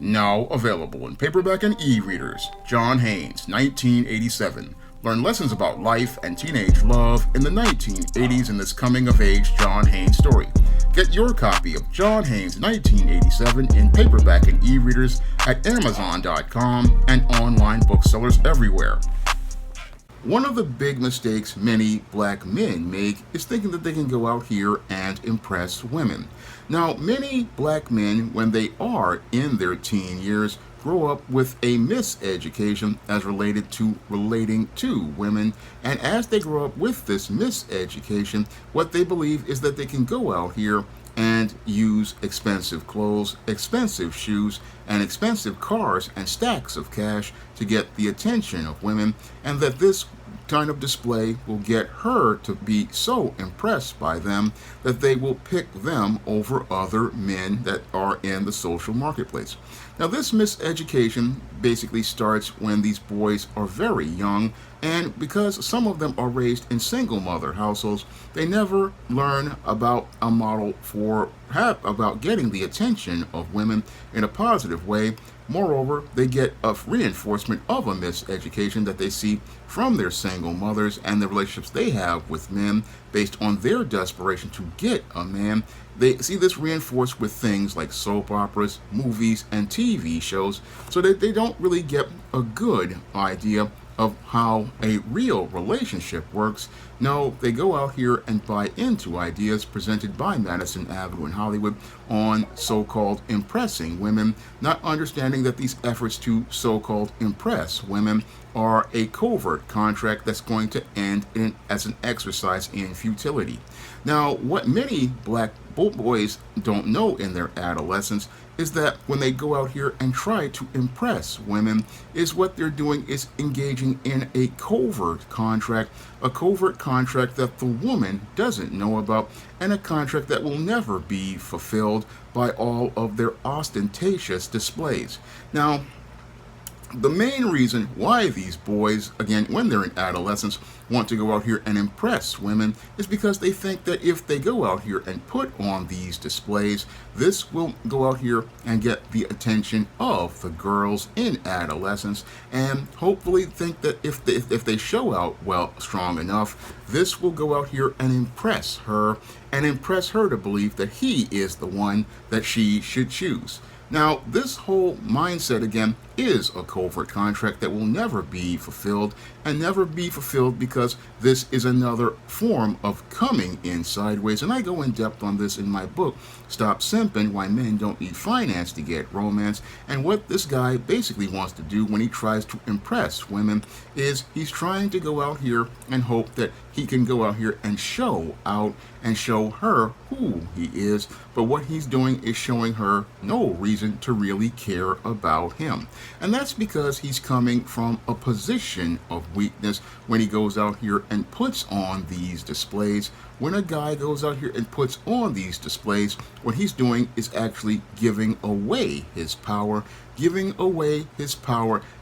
Now available in paperback and e-readers, John Haynes, 1987. Learn lessons about life and teenage love in the 1980s in this coming-of-age John Haynes story. Get your copy of John Haynes, 1987 in paperback and e-readers at Amazon.com and online booksellers everywhere. One of the big mistakes many black men make is thinking that they can go out here and impress women. Now, many black men, when they are in their teen years, grow up with a miseducation as relating to women, and as they grow up with this miseducation, what they believe is that they can go out here and use expensive clothes, expensive shoes, and expensive cars and stacks of cash to get the attention of women, and that this kind of display will get her to be so impressed by them that they will pick them over other men that are in the social marketplace. Now, this miseducation basically starts when these boys are very young, and because some of them are raised in single mother households, they never learn about a model about getting the attention of women in a positive way. Moreover, they get a reinforcement of a miseducation that they see from their single mothers and the relationships they have with men based on their desperation to get a man. They see this reinforced with things like soap operas, movies, and TV shows, so that they don't really get a good idea of how a real relationship works. No, they go out here and buy into ideas presented by Madison Avenue in Hollywood on so-called impressing women, not understanding that these efforts to so-called impress women are a covert contract that's going to end as an exercise in futility. Now, what many black boys don't know in their adolescence is that when they go out here and try to impress women, is what they're doing is engaging in a covert contract that the woman doesn't know about, and a contract that will never be fulfilled by all of their ostentatious displays. Now, the main reason why these boys, again, when they're in adolescence, want to go out here and impress women is because they think that if they go out here and put on these displays, this will go out here and get the attention of the girls in adolescence, and hopefully think that if they show out well strong enough, this will go out here and impress her to believe that he is the one that she should choose. Now, this whole mindset, again, is a covert contract that will never be fulfilled, and never be fulfilled because this is another form of coming in sideways. And I go in depth on this in my book, Stop Simping, Why Men Don't Need Finance to Get Romance. And what this guy basically wants to do when he tries to impress women is he's trying to go out here and hope that he can go out here and show out and show her who he is. But what he's doing is showing her no reason to really care about him. And that's because he's coming from a position of weakness when he goes out here and puts on these displays. When a guy goes out here and puts on these displays, what he's doing is actually giving away his power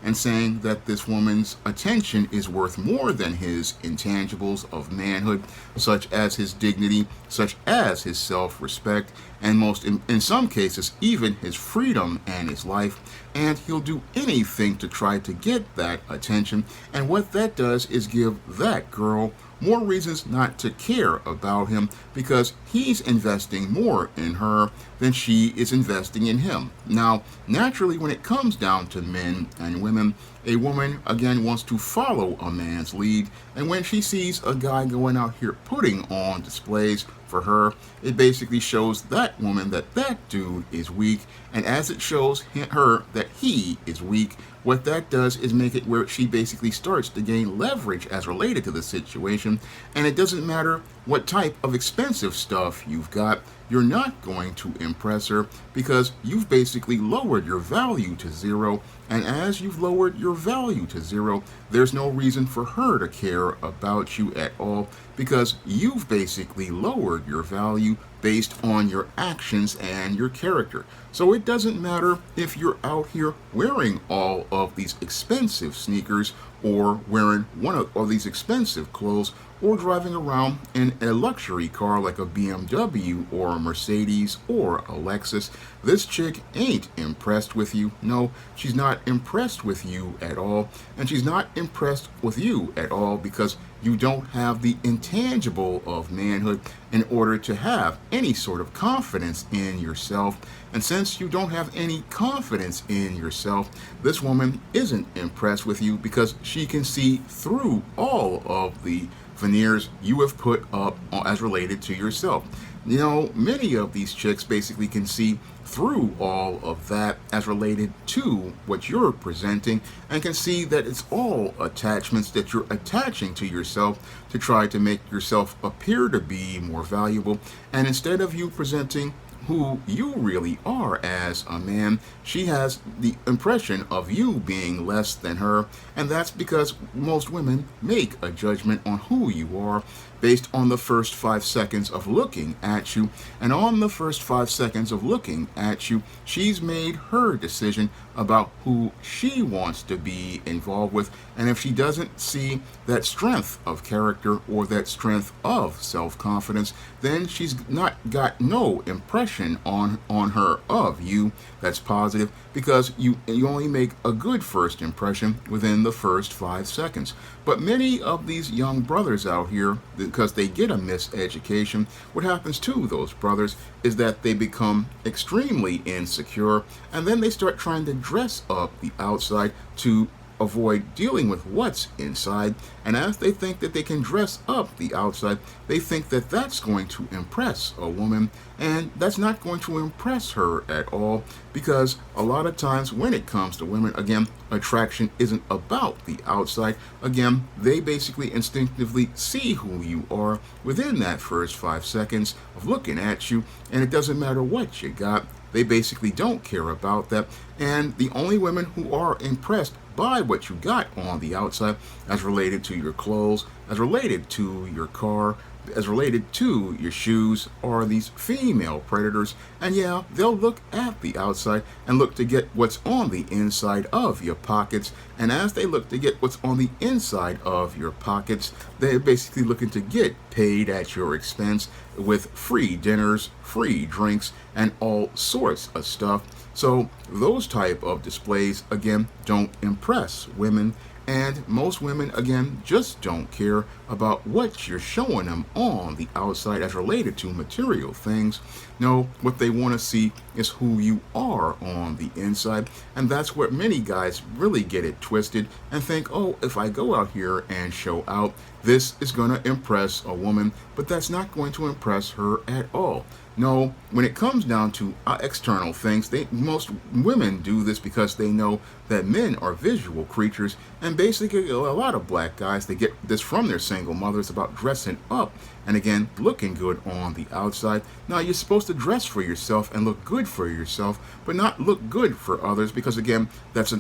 and saying that this woman's attention is worth more than his intangibles of manhood, such as his dignity, such as his self-respect, and in some cases, even his freedom and his life. And he'll do anything to try to get that attention. And what that does is give that girl more reasons not to care about him, because he's investing more in her than she is investing in him. Now, naturally, when it comes down to men and women, a woman, again, wants to follow a man's lead, and when she sees a guy going out here putting on displays for her, it basically shows that woman that that dude is weak, and as it shows her that he is weak, what that does is make it where she basically starts to gain leverage as related to the situation, and it doesn't matter what type of expensive stuff you've got, you're not going to impress her because you've basically lowered your value to zero. And as you've lowered your value to zero, there's no reason for her to care about you at all, because you've basically lowered your value based on your actions and your character. So it doesn't matter if you're out here wearing all of these expensive sneakers or wearing one of these expensive clothes or driving around in a luxury car like a BMW or a Mercedes or a Lexus. This chick ain't impressed with you. No, she's not impressed with you at all. And she's not impressed with you at all because you don't have the intangible of manhood in order to have any sort of confidence in yourself. And since you don't have any confidence in yourself, this woman isn't impressed with you because she can see through all of the veneers you have put up as related to yourself. You know, many of these chicks basically can see through all of that as related to what you're presenting and can see that it's all attachments that you're attaching to yourself to try to make yourself appear to be more valuable. And instead of you presenting who you really are as a man, she has the impression of you being less than her, and that's because most women make a judgment on who you are based on the first 5 seconds of looking at you. And on the first 5 seconds of looking at you, she's made her decision about who she wants to be involved with. And if she doesn't see that strength of character or that strength of self-confidence, then she's not got no impression on her of you that's positive, because you only make a good first impression within the first 5 seconds. But many of these young brothers out here, because they get a miseducation, what happens to those brothers is that they become extremely insecure, and then they start trying to dress up the outside to avoid dealing with what's inside. And as they think that they can dress up the outside, they think that that's going to impress a woman, and that's not going to impress her at all, because a lot of times when it comes to women, again, attraction isn't about the outside. Again, they basically instinctively see who you are within that first 5 seconds of looking at you, and it doesn't matter what you got. They basically don't care about that. And the only women who are impressed by what you got on the outside, as related to your clothes, as related to your car, as related to your shoes, are these female predators. And yeah, they'll look at the outside and look to get what's on the inside of your pockets. And as they look to get what's on the inside of your pockets, they're basically looking to get paid at your expense with free dinners, free drinks, and all sorts of stuff. So those type of displays, again, don't impress women. And most women, again, just don't care about what you're showing them on the outside as related to material things. No, what they want to see is who you are on the inside. And that's where many guys really get it twisted and think, oh, if I go out here and show out, this is going to impress a woman. But that's not going to impress her at all. No, when it comes down to external things, most women do this because they know that men are visual creatures, and basically a lot of black guys, they get this from their single mothers about dressing up and, again, looking good on the outside. Now, you're supposed to dress for yourself and look good for yourself, but not look good for others, because, again, that's a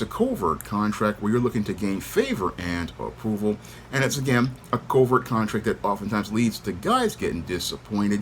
covert contract where you're looking to gain favor and approval, and it's, again, a covert contract that oftentimes leads to guys getting disappointed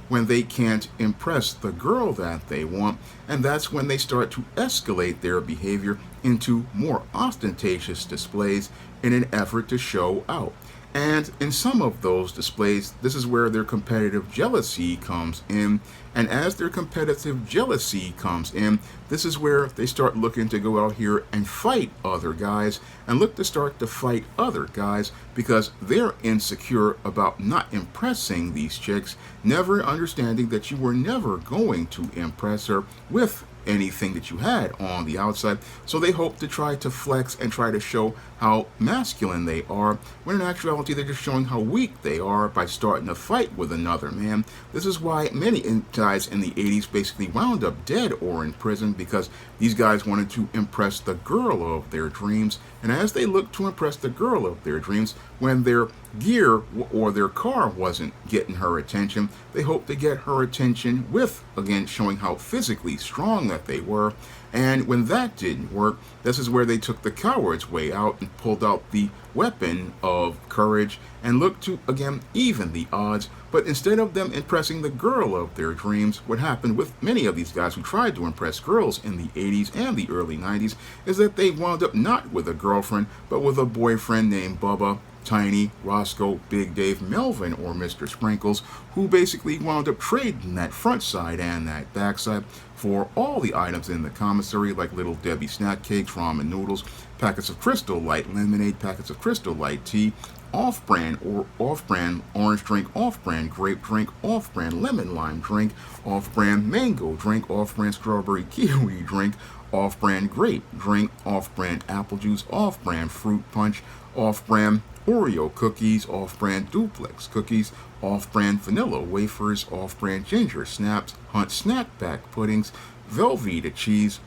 when they can't impress the girl that they want, and that's when they start to escalate their behavior into more ostentatious displays in an effort to show out. And in some of those displays, this is where their competitive jealousy comes in. And as their competitive jealousy comes in, this is where they start looking to go out here and fight other guys and look to start to fight other guys because they're insecure about not impressing these chicks, never understanding that you were never going to impress her with anything that you had on the outside. So they hope to try to flex and try to show how masculine they are, when in actuality they're just showing how weak they are by starting a fight with another man. This is why many guys in the 80s basically wound up dead or in prison, because these guys wanted to impress the girl of their dreams. And as they looked to impress the girl of their dreams, when their gear or their car wasn't getting her attention, they hoped to get her attention with, again, showing how physically strong that they were. And when that didn't work, this is where they took the coward's way out and pulled out the weapon of courage and look to, again, even the odds. But instead of them impressing the girl of their dreams, what happened with many of these guys who tried to impress girls in the 80s and the early 90s is that they wound up not with a girlfriend, but with a boyfriend named Bubba, Tiny, Roscoe, Big Dave, Melvin, or Mr. Sprinkles, who basically wound up trading that front side and that back side for all the items in the commissary, like Little Debbie snack cakes, ramen noodles, packets of Crystal Light lemonade, packets of Crystal Light tea, off-brand or off-brand orange drink, off-brand grape drink, off-brand lemon lime drink, off-brand mango drink, off-brand strawberry kiwi drink, off-brand grape drink, off-brand apple juice, off-brand fruit punch, off-brand Oreo cookies, off-brand duplex cookies, off-brand vanilla wafers, off-brand ginger snaps, Hunt snack pack puddings, Velveeta cheese,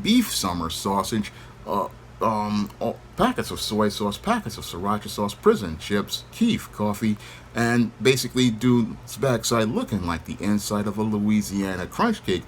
beef summer sausage, packets of soy sauce, packets of sriracha sauce, prison chips, Keef coffee, and basically dude's backside looking like the inside of a Louisiana crunch cake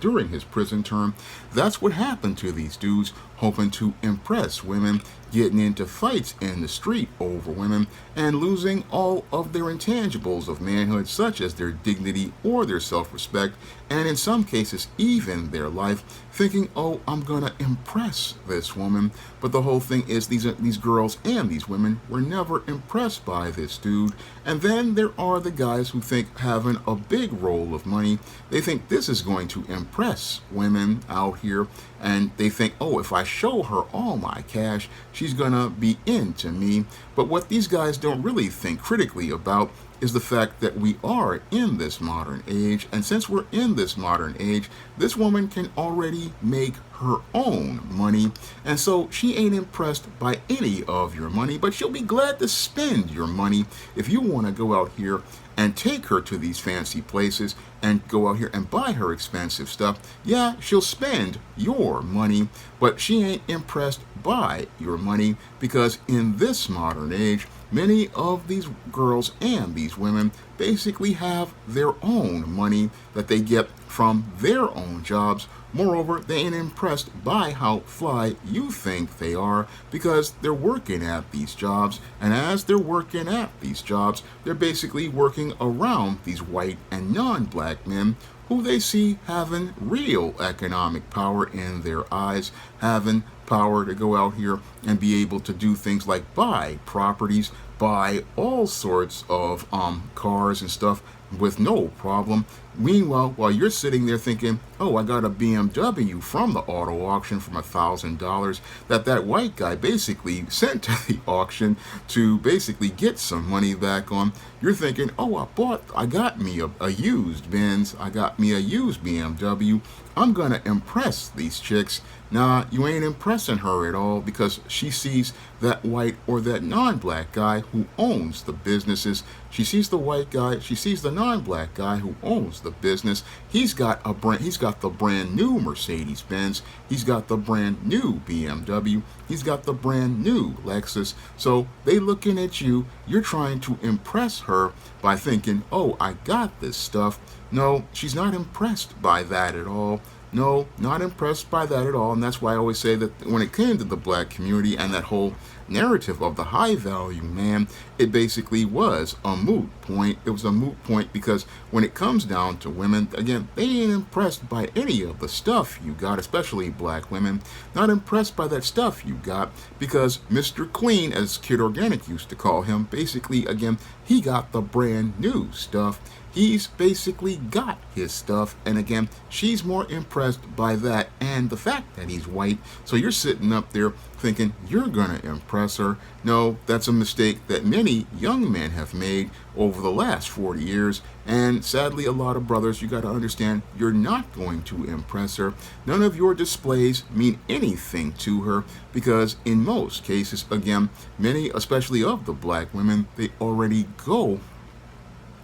during his prison term. That's what happened to these dudes, hoping to impress women, getting into fights in the street over women, and losing all of their intangibles of manhood, such as their dignity or their self-respect, and in some cases even their life, thinking, oh, I'm gonna impress this woman. But the whole thing is these girls and these women were never impressed by this dude. And then there are the guys who think having a big roll of money, they think this is going to impress women out here, and they think, oh, if I show her all my cash, she's gonna be into me. But what these guys don't really think critically about is the fact that we are in this modern age, and since we're in this modern age, this woman can already make her own money, and so she ain't impressed by any of your money, but she'll be glad to spend your money if you want to go out here and take her to these fancy places and go out here and buy her expensive stuff. Yeah, she'll spend your money, but she ain't impressed by your money, because in this modern age, many of these girls and these women basically have their own money that they get from their own jobs. Moreover, they ain't impressed by how fly you think they are, because they're working at these jobs, and as they're working at these jobs, they're basically working around these white and non-black men who they see having real economic power in their eyes, having power to go out here and be able to do things like buy properties, buy all sorts of cars and stuff with no problem. Meanwhile, while you're sitting there thinking, oh, I got a BMW from the auto auction from $1,000 that white guy basically sent to the auction to basically get some money back on, you're thinking, oh, I got me a used Benz, I got me a used BMW, I'm gonna impress these chicks. Nah, you ain't impressing her at all, because she sees that white or that non-black guy who owns the businesses. She sees the white guy, she sees the non-black guy who owns the business. He's got the brand new Mercedes-Benz, he's got the brand new BMW, he's got the brand new Lexus. So they looking at you, you're trying to impress her by thinking, oh, I got this stuff. No, she's not impressed by that at all. No, not impressed by that at all. And that's why I always say that when it came to the black community and that whole narrative of the high value man, it basically was a moot point. It was a moot point because when it comes down to women, again, they ain't impressed by any of the stuff you got, especially black women. Not impressed by that stuff you got, because Mr. Clean, as Kid Organic used to call him, basically, again, he got the brand new stuff. He's basically got his stuff, and again, she's more impressed by that and the fact that he's white. So you're sitting up there thinking you're gonna impress her. No, that's a mistake that many young men have made over the last 40 years, and sadly a lot of brothers, you got to understand, you're not going to impress her. None of your displays mean anything to her, because in most cases, again, many, especially of the black women, they already go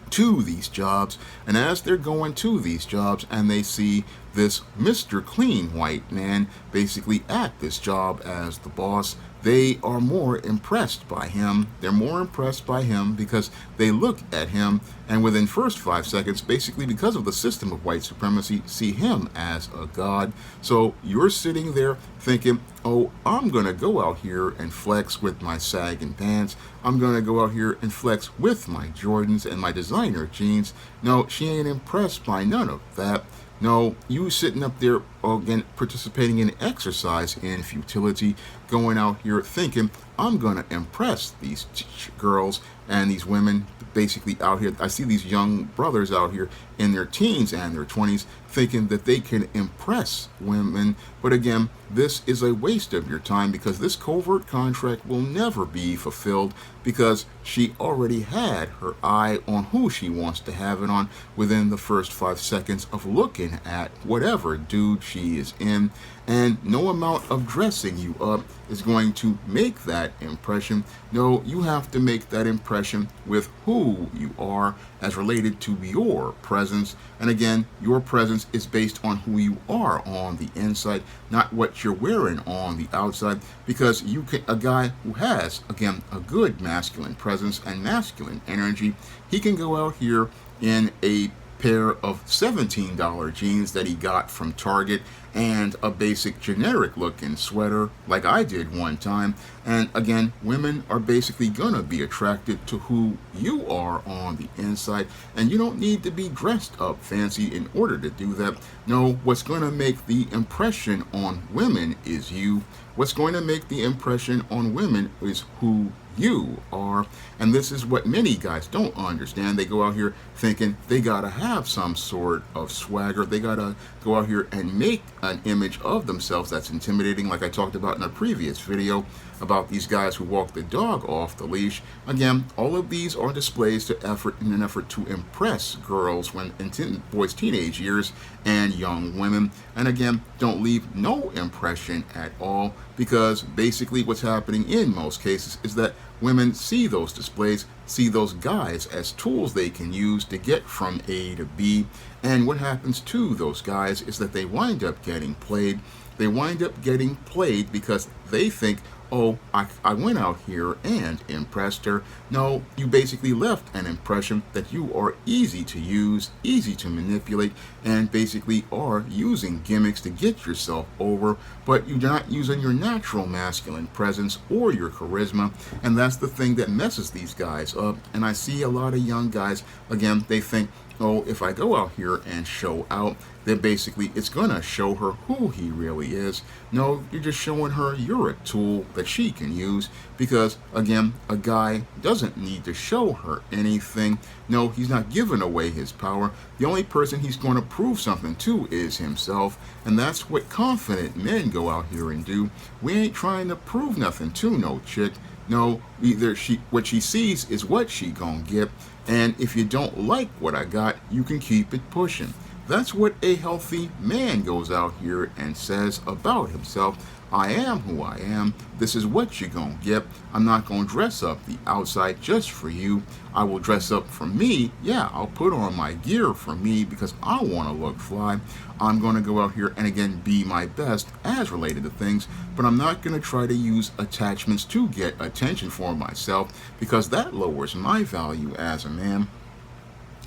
to these jobs, and as they're going to these jobs and they see this Mr. Clean white man basically at this job as the boss, they are more impressed by him. They're more impressed by him because they look at him and within first 5 seconds, basically because of the system of white supremacy, see him as a god. So you're sitting there thinking, oh, I'm going to go out here and flex with my sagging pants. I'm going to go out here and flex with my Jordans and my designer jeans. No, she ain't impressed by none of that. No, you sitting up there again participating in exercise in futility, going out here thinking, I'm going to impress these girls and these women basically out here. I see these young brothers out here in their teens and their 20s thinking that they can impress women. But again, this is a waste of your time because this covert contract will never be fulfilled because she already had her eye on who she wants to have it on within the first 5 seconds of looking at whatever dude she is in. And no amount of dressing you up is going to make that impression. No, you have to make that impression with who you are as related to your presence. And again, your presence is based on who you are on the inside, not what you're wearing on the outside. Because you can, a guy who has, again, a good masculine presence and masculine energy, he can go out here in a pair of $17 jeans that he got from Target and a basic generic looking sweater like I did one time. And again, women are basically gonna be attracted to who you are on the inside, and you don't need to be dressed up fancy in order to do that. No, what's gonna make the impression on women is you. What's going to make the impression on women is who you are. And this is what many guys don't understand. They go out here thinking they gotta have some sort of swagger. They gotta go out here and make an image of themselves that's intimidating, like I talked about in a previous video about these guys who walk the dog off the leash. Again, all of these are displays to effort in an effort to impress girls when in boys' teenage years and young women. And again, don't leave no impression at all, because basically what's happening in most cases is that women see those displays, see those guys as tools they can use to get from A to B. And what happens to those guys is that they wind up getting played. They wind up getting played because they think, oh, I went out here and impressed her. No, you basically left an impression that you are easy to use, easy to manipulate, and basically are using gimmicks to get yourself over, but you're not using your natural masculine presence or your charisma. And that's the thing that messes these guys up. And I see a lot of young guys, again, they think, oh, if I go out here and show out, then basically it's gonna show her who he really is. No, you're just showing her you're a tool that she can use, because again, a guy doesn't need to show her anything. No, he's not giving away his power. The only person he's going to prove something to is himself, and that's what confident men go out here and do. We ain't trying to prove nothing to no chick. No, either what she sees is what she gonna get, and if you don't like what I got, you can keep it pushing. That's what a healthy man goes out here and says about himself. I am who I am. This is what you're gonna get. I'm not gonna dress up the outside just for you. I will dress up for me. Yeah, I'll put on my gear for me because I want to look fly. I'm gonna go out here and again be my best as related to things, but I'm not gonna try to use attachments to get attention for myself, because that lowers my value as a man,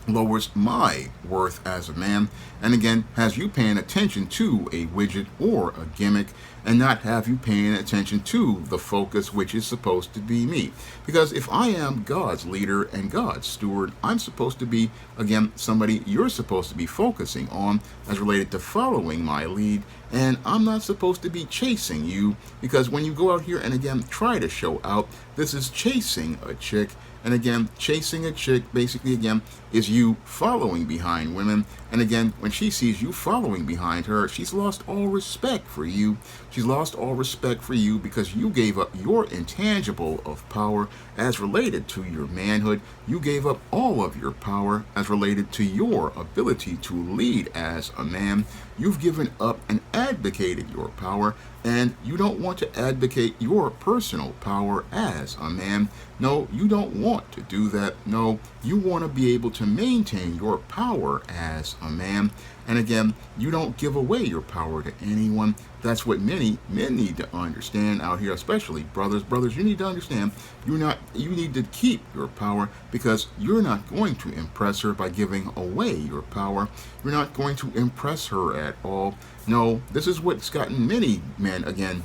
lowers my worth as a man, and again has you paying attention to a widget or a gimmick and not have you paying attention to the focus, which is supposed to be me. Because if I am God's leader and God's steward, I'm supposed to be, again, somebody you're supposed to be focusing on as related to following my lead, and I'm not supposed to be chasing you, because when you go out here and again try to show out, this is chasing a chick. And again, chasing a chick basically again is you following behind women. And again, when she sees you following behind her, she's lost all respect for you. She's lost all respect for you because you gave up your intangible of power as related to your manhood. You gave up all of your power as related to your ability to lead as a man. You've given up and advocated your power, and you don't want to advocate your personal power as a man. No, you don't want to do that. No, you want to be able to maintain your power as a man. And again, you don't give away your power to anyone. That's what many men need to understand out here, especially brothers. Brothers, you need to understand you need to keep your power, because you're not going to impress her by giving away your power. You're not going to impress her at all. No, this is what's gotten many men, again,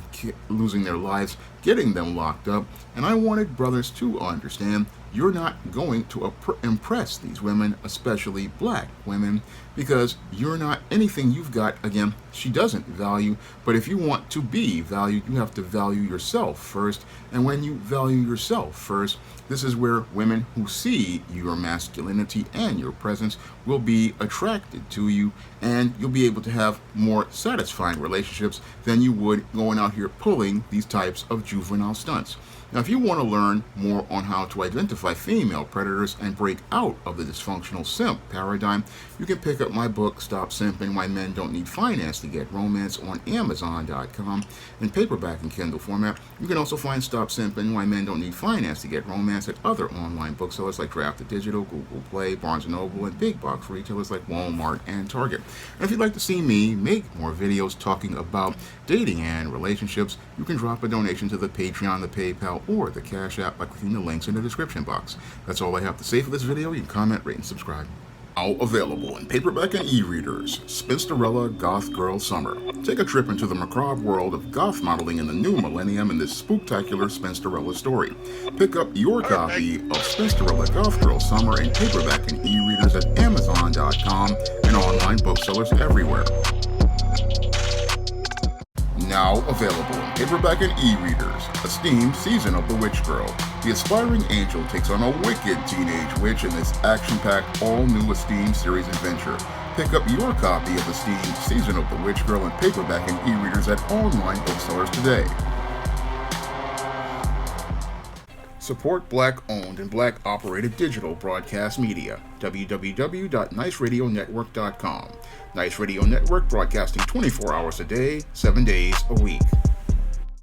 losing their lives, getting them locked up. And I wanted brothers to understand you're not going to impress these women, especially black women, because you're not anything you've got. Again, she doesn't value, but if you want to be valued, you have to value yourself first. And when you value yourself first, this is where women who see your masculinity and your presence will be attracted to you, and you'll be able to have more satisfying relationships than you would going out here pulling these types of juvenile stunts. Now, if you want to learn more on how to identify female predators and break out of the dysfunctional simp paradigm, you can pick up my book, Stop Simping: Why Men Don't Need Finance to Get Romance, on Amazon.com in paperback and Kindle format. You can also find Stop Simping: Why Men Don't Need Finance to Get Romance at other online booksellers like Drafted Digital, Google Play, Barnes & Noble, and big box retailers like Walmart and Target. And if you'd like to see me make more videos talking about dating and relationships, you can drop a donation to the Patreon, the PayPal, or the Cash App by clicking the links in the description box. That's all I have to say for this video. You can comment, rate, and subscribe. Now available in paperback and e-readers, Spinsterella Goth Girl Summer. Take a trip into the macabre world of goth modeling in the new millennium in this spooktacular Spinsterella story. Pick up your copy of Spinsterella Goth Girl Summer in paperback and e-readers at Amazon.com and online booksellers everywhere. Now available in paperback and e-readers, Esteemed Season of the Witch Girl. The aspiring angel takes on a wicked teenage witch in this action-packed, all-new Esteemed series adventure. Pick up your copy of Esteemed Season of the Witch Girl in paperback and e-readers at online booksellers today. Support Black-owned and Black-operated digital broadcast media. www.niceradionetwork.com. Nice Radio Network, broadcasting 24 hours a day, 7 days a week.